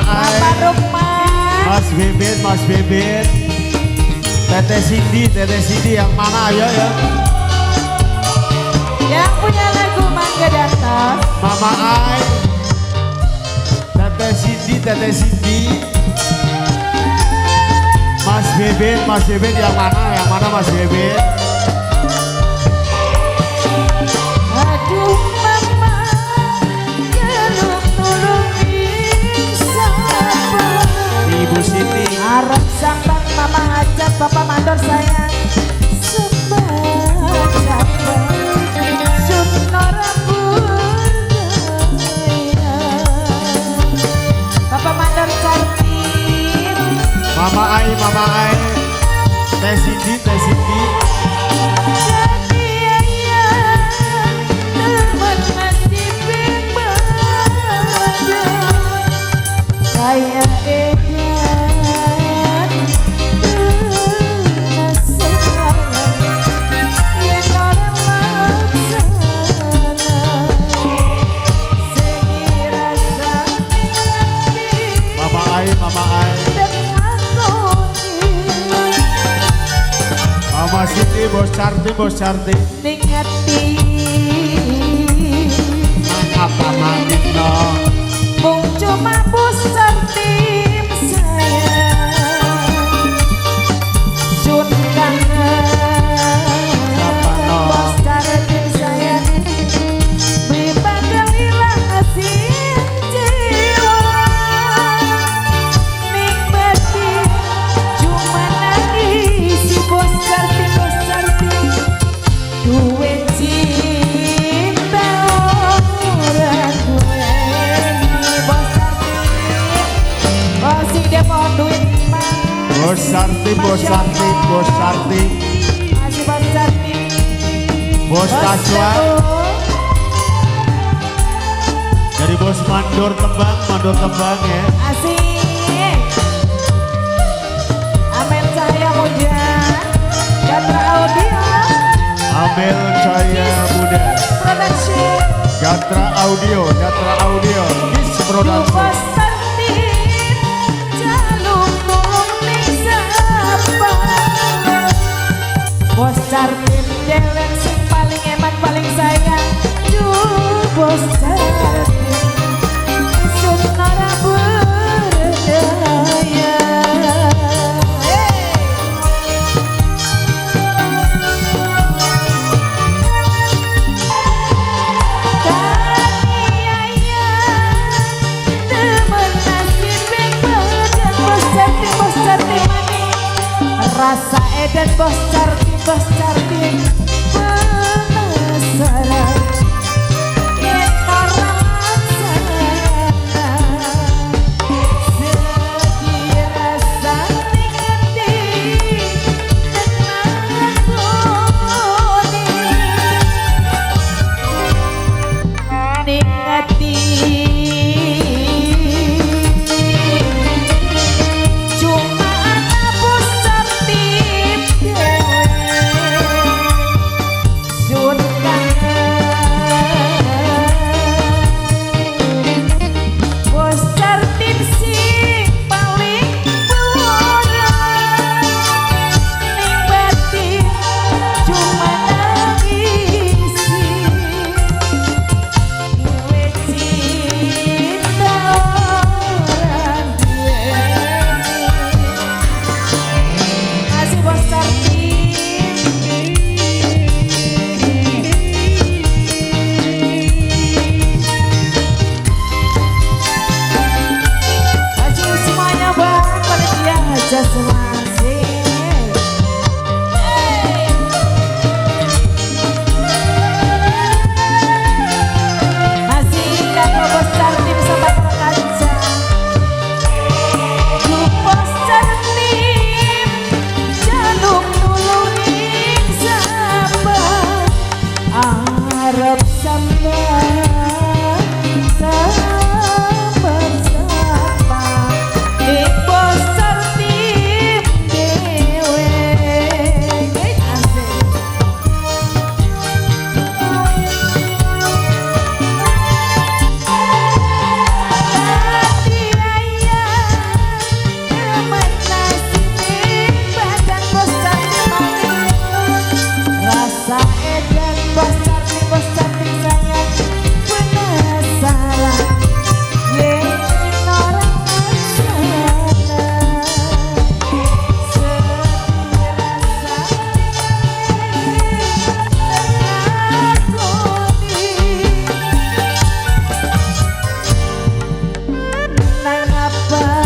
Ai, Mas Bebet, Mas Bebet, Teteh Cindy yang mana ayo ya? Yang punya lagu Mangga Datas. Mama Ai, Teteh Cindy, Mas Bebet yang mana Mas Bebet? Aduh mama, gelung-gelung sabar. Ibu Siti, Arab sambat mama ajak papa mandor sayang. Sabar, Sunno Rabudaya. Papa mandor cantik. Mama Ai, Teh Cindy. Jadi ayah teman masih berbeda. Kayak edan penasaran yang orang laksana. Segi rasa Mama Ai, dengan Tony. Mama Siti, Bos Carti, Ning hati apa manitno? mung cuma pusat tim sayang. Sun kangen pusat tim sayang. Beri bakal hilang asin jiwa. Ning batin cuma nangis si pusat tim. Duwe cinta ora duweni bos sing dia mau duit mah. Bos Carti, Masih bos Sarti. Bos Taswa, dari Bos Mandor Tembang ya. Asik. Amel Cahaya Muda, Gatra Audio, Amel Cahaya Muda, Production. Gatra Audio, Kiss Production. Bos Sarti, jaluk tolong ning sapa. Bos Sarti, dewek sing paling eman paling sayang. Bos Sarti, Sunno Rabudaya. Rasa edan Bos Carti penasaran yen orang laksana. Segi rasa ning hati tenang lakoni. Ning hati cuma ana Bos Carti dewe. apa